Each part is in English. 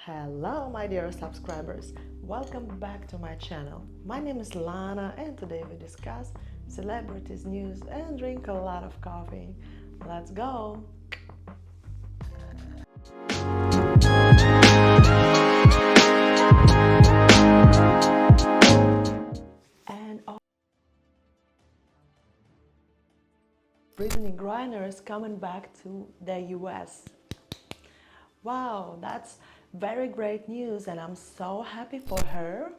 Hello my dear subscribers, welcome back to my channel. My name is Lana and today we discuss celebrities news and drink a lot of coffee. Let's go! And Brittany Griner is coming back to the US. Wow, that's very great news and I'm so happy for her.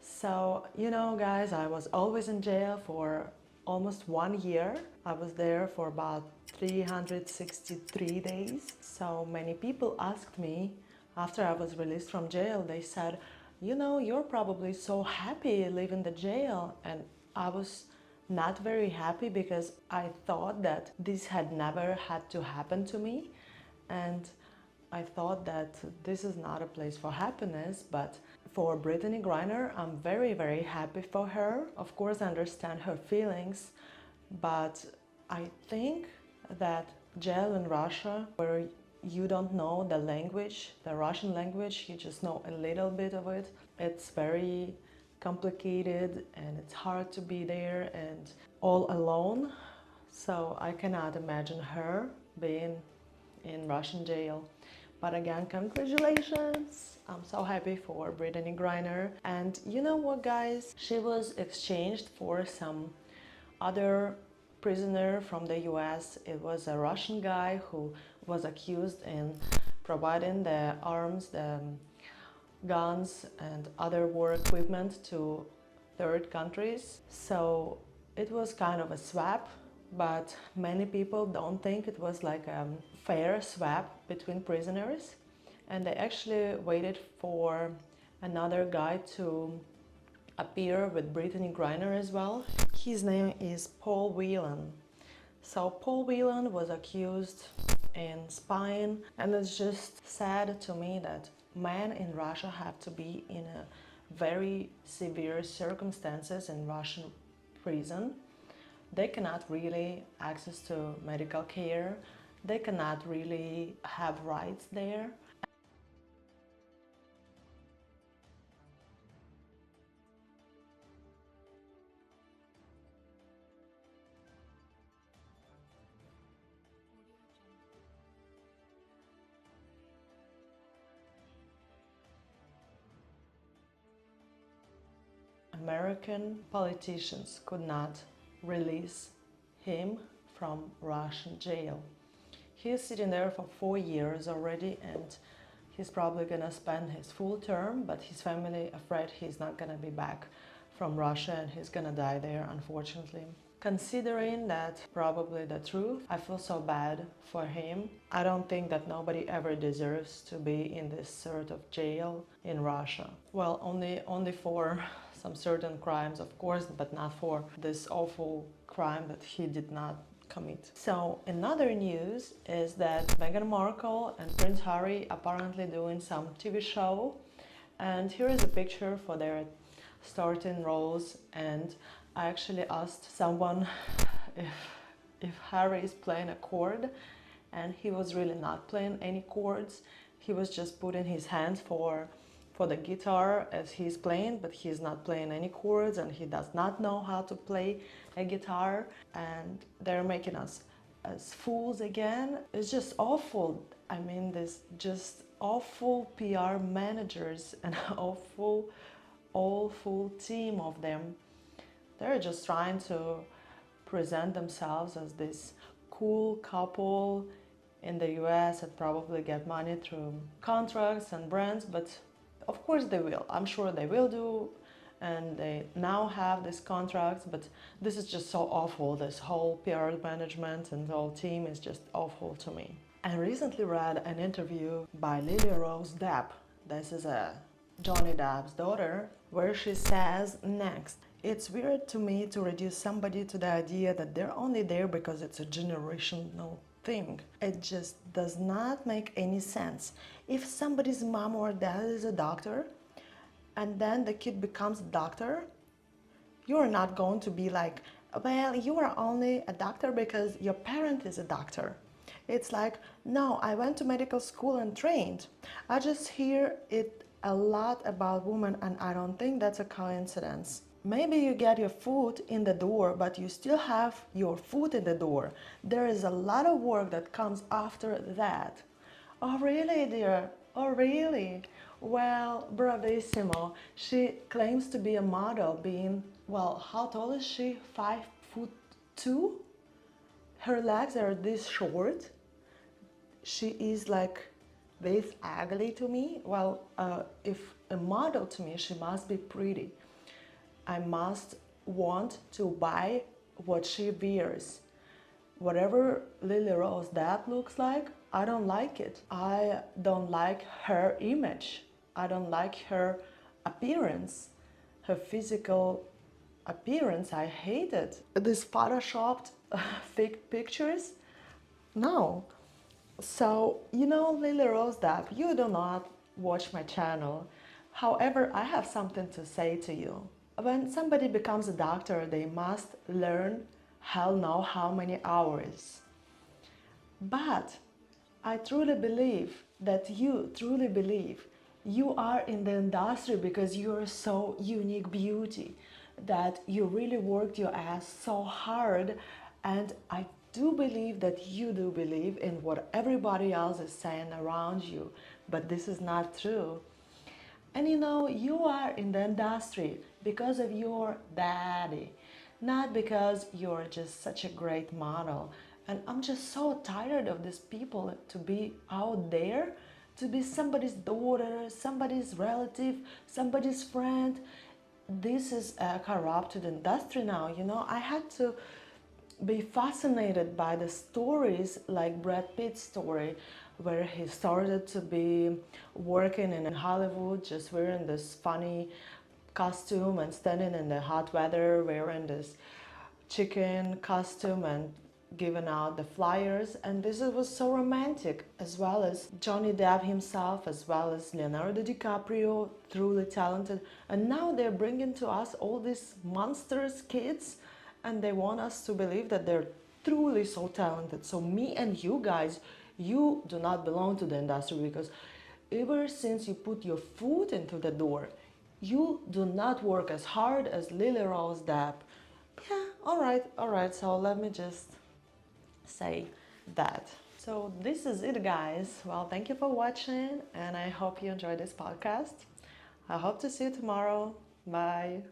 So, guys, I was always in jail for almost 1 year. I was there for about 363 days. So many people asked me after I was released from jail, they said, you're probably so happy leaving the jail. And I was not very happy because I thought that this had never had to happen to me. And I thought that this is not a place for happiness, but for Brittany Griner, I'm very, very happy for her. Of course, I understand her feelings, but I think that jail in Russia, where you don't know the language, the Russian language, you just know a little bit of it, it's very complicated and it's hard to be there and all alone. So I cannot imagine her being in Russian jail. But again, congratulations! I'm so happy for Brittany Griner. And you know what, guys? She was exchanged for some other prisoner from the US. It was a Russian guy who was accused in providing the arms, the guns and other war equipment to third countries. So it was kind of a swap, but many people don't think it was like a fair swap between prisoners, and they actually waited for another guy to appear with Brittany Griner as well. His name is Paul Whelan. So Paul Whelan was accused in spying, and it's just sad to me that men in Russia have to be in a very severe circumstances in Russian prison. They cannot really access to medical care. They cannot really have rights there. American politicians could not release him from Russian jail. He is sitting there for 4 years already, and he's probably gonna spend his full term, but his family afraid he's not gonna be back from Russia and he's gonna die there, unfortunately. Considering that probably the truth, I feel so bad for him. I don't think that nobody ever deserves to be in this sort of jail in Russia. Well, only for some certain crimes, of course, but not for this awful crime that he did not commit. So another news is that Meghan Markle and Prince Harry apparently doing some TV show, and here is a picture for their starting roles. And I actually asked someone if Harry is playing a chord, and he was really not playing any chords. He was just putting his hands for the guitar as he's playing, but he's not playing any chords and he does not know how to play a guitar, and they're making us as fools again. It's just awful. I mean, this just awful PR managers and awful team of them. They're just trying to present themselves as this cool couple in the US and probably get money through contracts and brands, but of course they will. I'm sure they will do, and they now have these contracts, but this is just so awful. This whole PR management and the whole team is just awful to me. I recently read an interview by Lily Rose Depp. This is Johnny Depp's daughter, where she says next, "It's weird to me to reduce somebody to the idea that they're only there because it's a generational thing. It just does not make any sense. If somebody's mom or dad is a doctor and then the kid becomes a doctor, you're not going to be like, well, you are only a doctor because your parent is a doctor. It's like, no, I went to medical school and trained. I just hear it a lot about women, and I don't think that's a coincidence. Maybe you get your foot in the door, but you still have your foot in the door. There is a lot of work that comes after that. Oh, really, dear? Oh, really? Well, bravissimo. She claims to be a model, being, well, how tall is she? 5'2"? Her legs are this short. She is like this ugly to me. Well, if a model to me, she must be pretty. I must want to buy what she wears. Whatever Lily Rose Depp looks like, I don't like it. I don't like her image. I don't like her appearance, her physical appearance. I hate it. These photoshopped fake pictures, no. So, Lily Rose Depp, you do not watch my channel. However, I have something to say to you. When somebody becomes a doctor, they must learn hell know how many hours. But I truly believe that you truly believe you are in the industry because you are so unique beauty, that you really worked your ass so hard, and I do believe that you do believe in what everybody else is saying around you, but this is not true. And you are in the industry because of your daddy, not because you're just such a great model. And I'm just so tired of these people to be out there, to be somebody's daughter, somebody's relative, somebody's friend. This is a corrupted industry now. I had to be fascinated by the stories like Brad Pitt's story, where he started to be working in Hollywood, just wearing this funny costume and standing in the hot weather wearing this chicken costume and giving out the flyers. And this was so romantic, as well as Johnny Depp himself, as well as Leonardo DiCaprio, truly talented. And now they're bringing to us all these monsters kids, and they want us to believe that they're truly so talented. So me and you guys, you do not belong to the industry, because ever since you put your foot into the door, you do not work as hard as Lily Rose Depp. Yeah, all right, so let me just say that. So this is it, guys. Well, thank you for watching, and I hope you enjoyed this podcast. I hope to see you tomorrow. Bye.